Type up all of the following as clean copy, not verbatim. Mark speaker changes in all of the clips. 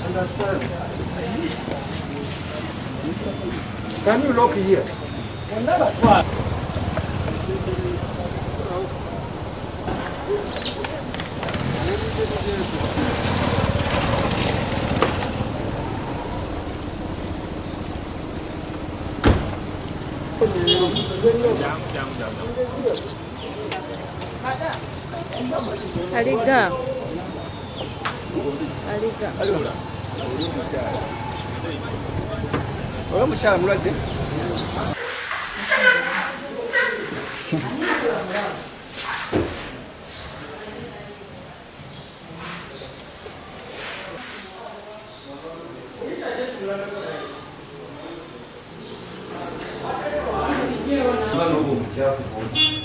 Speaker 1: Understand? Can you look here?
Speaker 2: Aliga.
Speaker 1: Oyo mukyala mulwadde.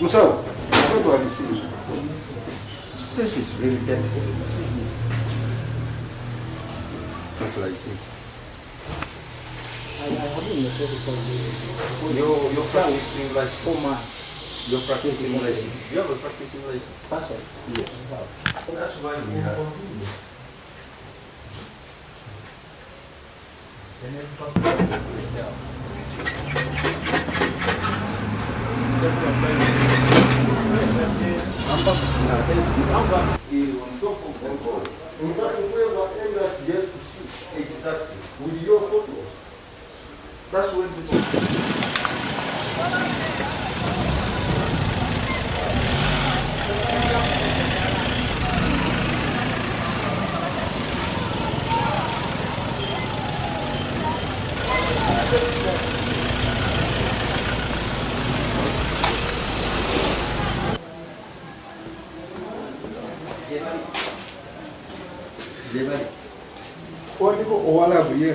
Speaker 1: Musawo, what do I see? This place is really dirty. Not like this. You're practicing like 4 months. You're practicing English. You have a practice English password? Yes. That's why we have. In fact, whoever enters just to see exactly with your photos. That's when people. What do you call all of you?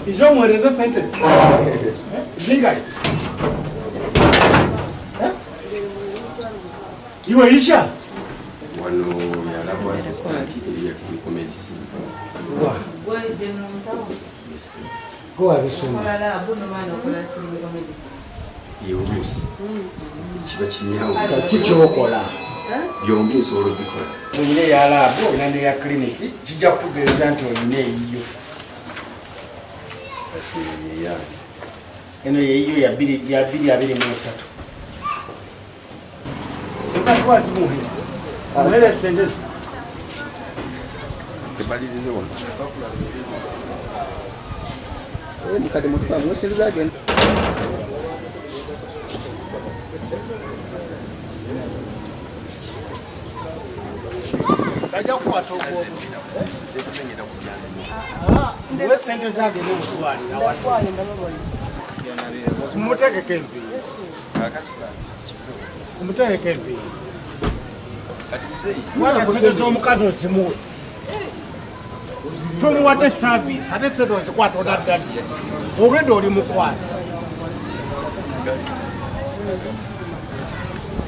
Speaker 3: Is your is a sentence? You are Isha?
Speaker 1: One of assistant to medicine.
Speaker 3: Who are you soon?
Speaker 1: You lose.
Speaker 3: Chichokola.
Speaker 1: Your means all of the color.
Speaker 3: When they are lab, and they are clinic, Chijap to the Zanto in you. And you are very Masaka. That was moving. Let us send this.
Speaker 1: The body is on. Look at the motor. What's it again?
Speaker 3: What service? I said was what on that already required.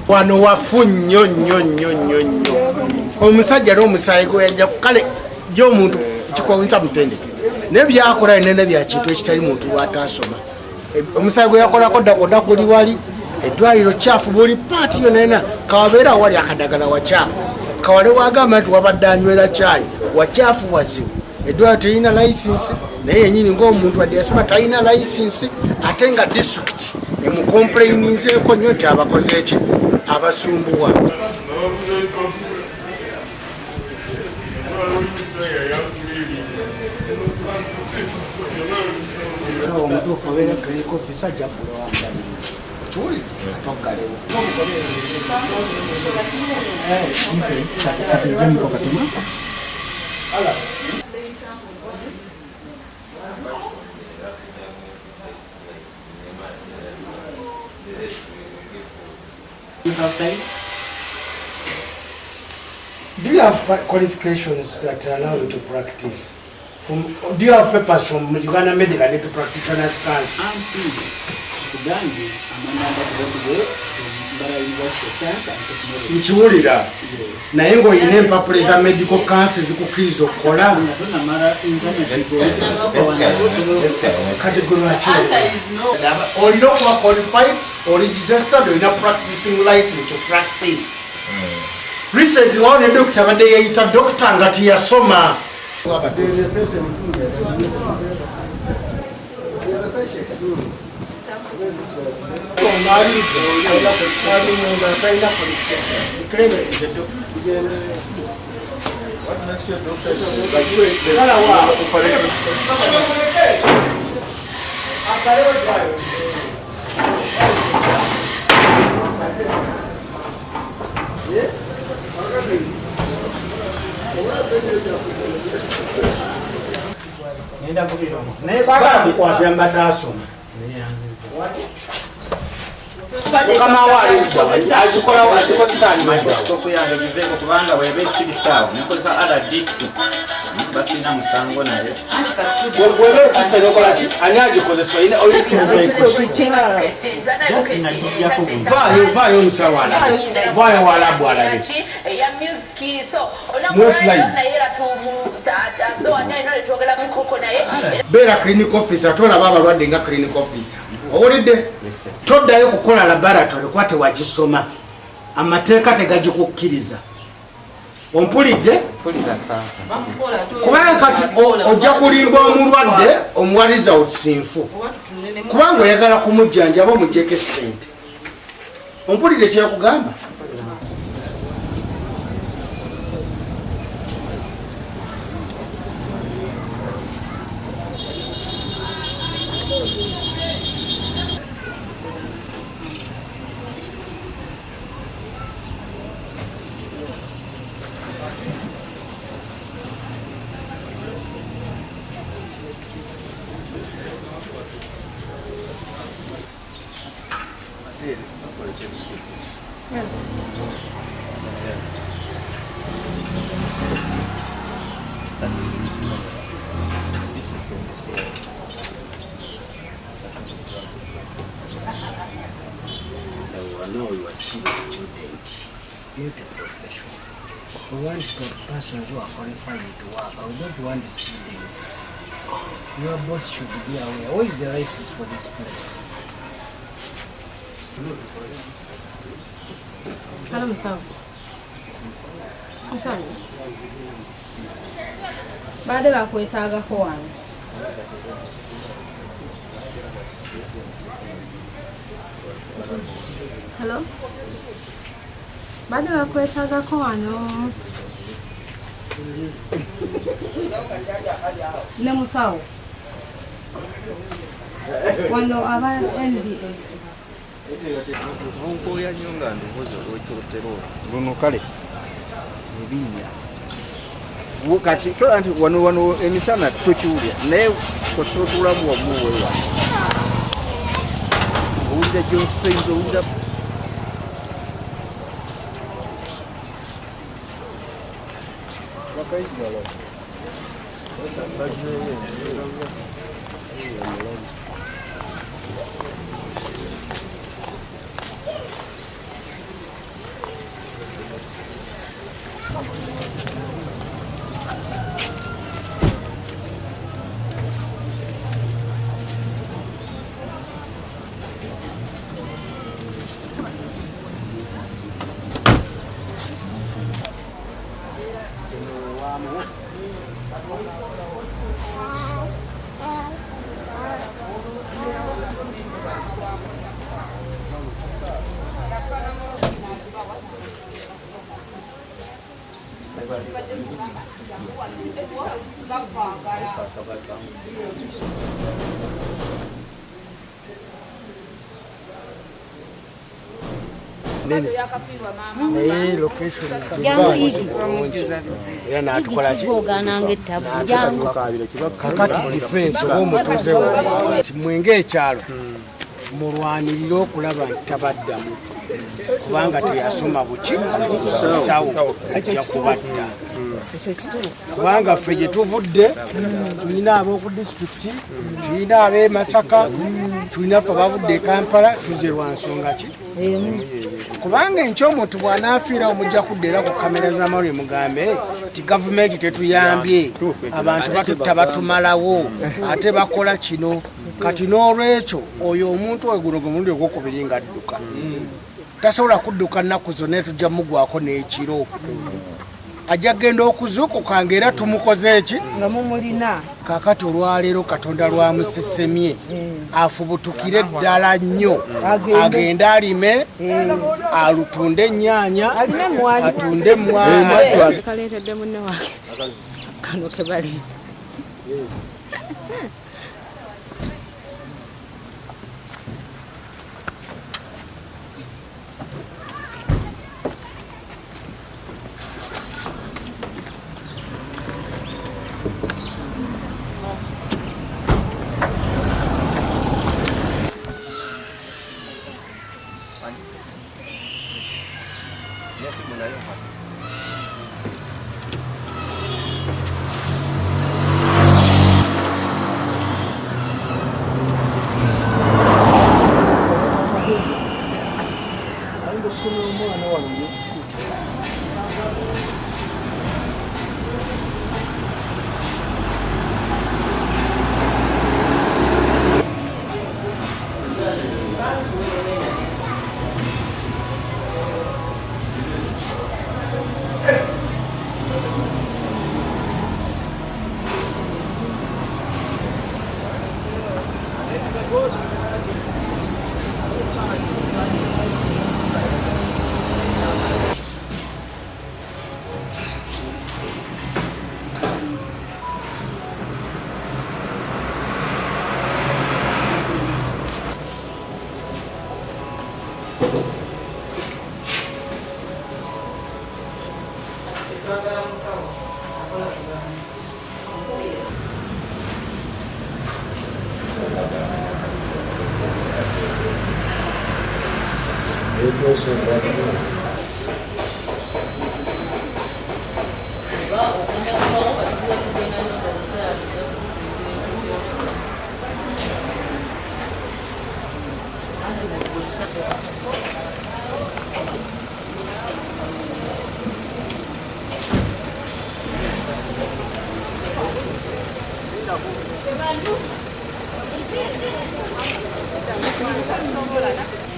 Speaker 3: Wano wafu nnyo omusajja n'omusayi gwe yajja kale yo omuntu kikonsa mutendeke nebyakola enene bya kintu ekitali muntu lwataasoma omusayi gwe yakolako dda kuli wali eddwaliro kyafu buli paati yonena kawabeera wali akadagala wakyafu kawale wagamba nti wabadde anywera kyayi wakyafu wazibu eddwaliro terina license naye yenyini ngaomuntu wadde yasoma talina license ate nga district emukomplaininzeeko nnyo nti abakoze eki abasumbuwa. omutuufu obeera clinic office ajja kulowambali kiwuli atogalewo Do you have qualifications that allow you to practice? Do you have papers from Uganda Medical Practitioners Council? Nkiwulira naye ng'olina empapula eza medical council zikukkiriza okukola olina okuba qualified or registered olina practicing license to practice. Recently wawo ne dokita abadde yeyita dokita nga tiyasoma. naye saagala kukwatira mbataasoma
Speaker 4: kubanga weba esirisaawo nekozesa aladikiti basina musango naye
Speaker 3: weba esisa nokolaki ani agikozesa vaayo omusawo alabe vaayo walabu alabe beera clinic officer tolaba abalwadde nga clinic officer owulidde toddayo kukola laboratory kuba tewagisoma amateeka tegagikukkiriza ompulidde kubanga kati ojja kulimba omulwadde omuwaliza okisinfu kubanga oyagala kumujjanjaba omugyeko essente ompulidde kyekugamba You are still a student, not a professional. We want persons who are qualified to work. We don't want students. Your boss should be aware. What is the license for this place?
Speaker 2: Hello, Masaka. Masaka. Baada ya kuitaga kwa Hello? Baada ya kuitaga kwa wano ne musawo wano aba NDA
Speaker 4: onko ya nyonga ndohozo lwekirotero luno kale ebinya kati anti wano emisana tukiwulya naye kosotulamu wamuwewa owulira gyoseinza owulira
Speaker 3: era n'atukola kakati defense oba omutuuze kimwenge ekyalo mulwanirire okulaba nti tabaddamu kubanga teyasoma buki sawo ajja kubatta kubanga ffe gye tuvudde tulina ab'oku disitulikiti tulina ab'e Masaka tulina ffe abavudde e Kampala tuzze lwa nsonga ki kubanga enkyomuntu bw'anaafiirawo mujja kudda era ku kamera z'amalwe mugambe ti gavumenti tetuyambye abantu batutta batumalawo ate bakola kino kati n'olwekyo oyo omuntu oyo guno gwe mulundi ogwokubiri nga adduka tasobola kudduka nnaku zonna netujja mugwako n'ekiro ajja genda okuzuukuka ng'era tumukoze eki
Speaker 2: nga mumulina
Speaker 3: kakati olwaleero katonda lwamusesemye afubutukire ddala nnyo agende alime alutunde ennyaanya atunde emmwanyi
Speaker 2: kaleetedde munne wange kano kebalinda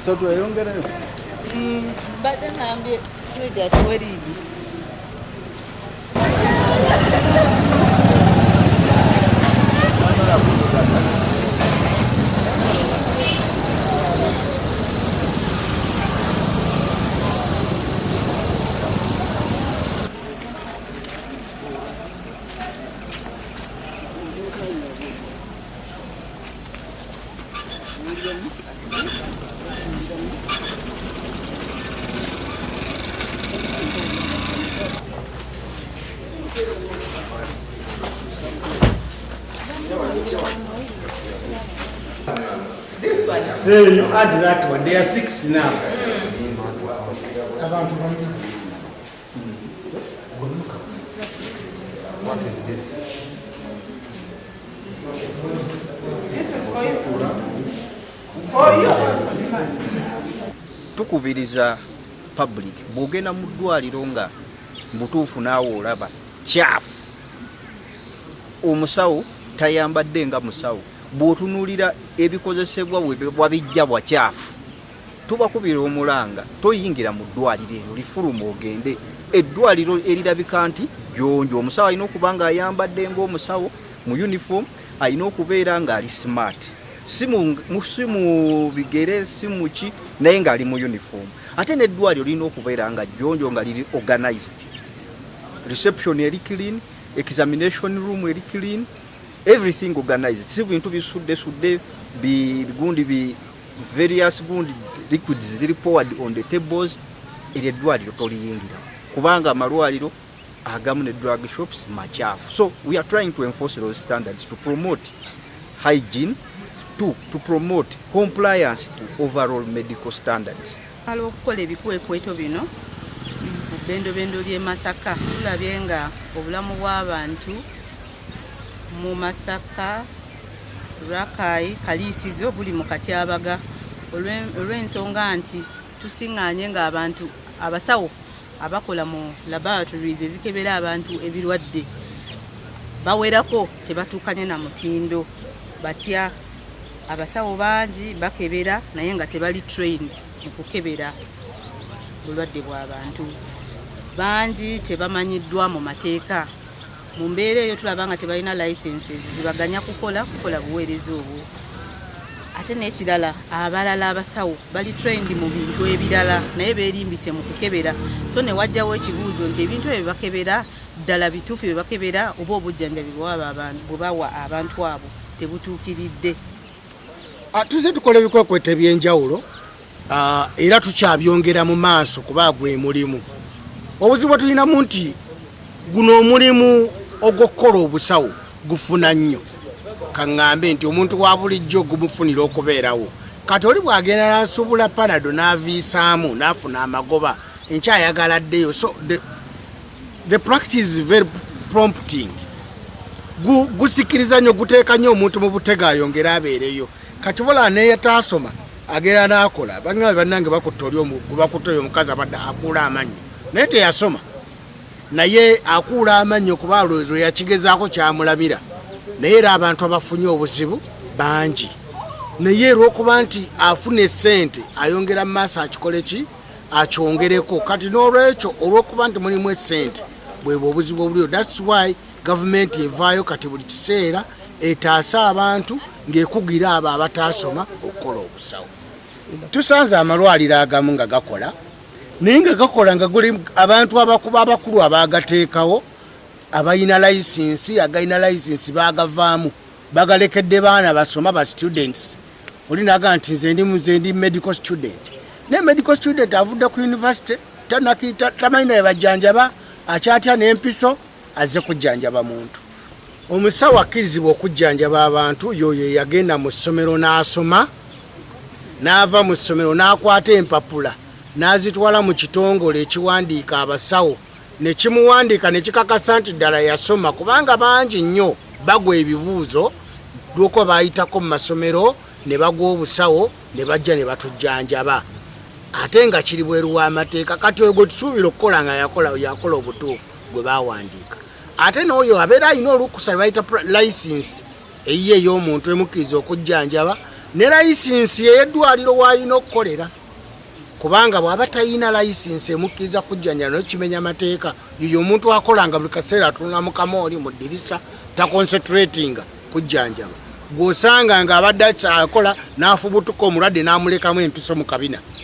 Speaker 4: So tweyongerayo
Speaker 5: badde nambye twega tuweriigi
Speaker 3: Hey, you add that one. There are 6 now.
Speaker 1: What is this?
Speaker 4: tukubiriza public bwogenda mu ddwaliro nga mbutuufu naawe olaba kyafu omusawo tayambadde nga musawo bw'otunuulira ebikozesebwa wabijja bwa kyafu tubakubira omulanga toyingira mu ddwaliro eryo lifuluma ogende eddwaliro erirabika nti jonjo omusawo alina okuba nga ayambadde ng'omusawo mu uniform alina okubeera nga ali smart si mu bigere si muki naye ng'ali mu uniform ate n'eddwaliro lirina okubeera nga jonjo nga liri organized reception eri clean examination room eri clean, everything organized. Si bintu bisudde bigundi bi various gundi liquids ziri poured on the tables. Eddwaliro toliyingira kubanga amalwaliro agamu ne drug shops machafu. So we are trying to enforce those standards to promote hygiene, to promote compliance to overall medical standards.
Speaker 5: Alo okukola ebikwekweto bino bendo lye Masaka tulabye nga obulamu bw'abantu mu Masaka Rakai Kalisizo buli mu katyabaga olw'ensonga nti tusiŋŋaanye nga abantu abasawo abakola mu laboratories ezikebera abantu ebirwadde bawerako tebatuukanye na mutindo batya abasawo bangi bakebera naye nga tebali trained mu kukebera bulwadde bw'abantu bangi tebamanyiddwa mu mateeka mu mbeera eyo tulaba nga tebalina licenses zibaganya kukola buweereza obwo. Ate n'ekirala abalala abasawo bali trained mu bintu ebirala naye beerimbise mu kukebera, so ne wajjawo ekibuuzo nti ebintu ebyo bakebera ddala bituufu bye bakebera oba obujjanjabi bwe bawa abantu abo tebutuukiridde.
Speaker 3: Tuze tukola ebikwekweto ebyenjawulo era tukyabyongera mu maaso kuba gwe mulimu. Obuzibu tulinamu nti guno omulimu ogw'okukola obusawo gufuna nnyo. Kaŋŋambe nti omuntu wa bulijjo gumufunira okubeerawo. Kati oli bw'agenda n'asubula panado n'aviisaamu n'afuna amagoba enkyayagala ddeyo. So the practice is very prompting. Gusikiriza nnyo, guteeka nnyo omuntu mu butega ayongera abeereyo. Kati vola neyetasoma agenda n'akola bannange bannange bakutte oli omukutte oyo omukazi abadde akuula amannyo naye teyasoma, naye akuula amannyo kuba lwe yakigezaako kyamulamira. Naye era abantu abafunye obuzibu bangi, naye olw'okuba nti afuna essente ayongera mu maaso akikole ki akyongereko. Kati n'olwekyo olw'okuba nti mulimu essente bwebwe obuzibu obuliyo. That's why government evaayo kati buli kiseera etaasa abantu ng'ekugira abo abatasoma okukola obusawo. Tusanze amalwaliro agamu nga gakola naye nga gakola nga guli abantu abakulu abagateekawo abayina license, agayina license bagavaamu bagalekedde baana basoma ba students. Oli naga nti nze ndi medical student, ne medical student avudde ku university tamanyi bajjanjaba akyatya n'empiso azze kujjanjaba muntu. Omusawo akkirizibwa okujjanjaba abantu yoyo yagenda mu ssomero n'asoma n'ava mu ssomero n'akwata empapula n'azitwala mu kitongole ekiwandiika abasawo ne kimuwandiika ne kikakasa nti ddala yasoma, kubanga bangi nnyo bagwa ebibuuzo lw'okuba baayitako mu masomero ne bagwa obusawo ne bajja ne batujjanjaba ate nga kiri bweru w'amateeka. Kati oyo gwe tusuubira okukola nga yakola obutuufu gwe baawandiika. Ate n'oyo abeera alina olukusa lwe bayita license eyiye ey'omuntu emukkiriza okujjanjaba ne license ey'eddwaliro w'alina okukolera, kubanga bw'aba talina license emukkiriza kujjanjaba naye kimenya amateeka. Yoyo omuntu akolanga buli kaseera atunula mu kamooli mu ddirisa taconcentratinga kujjanjaba, gw'osanga ng'abadde akyakola n'afubutuka omulwadde n'amulekamu empiso mu kabina.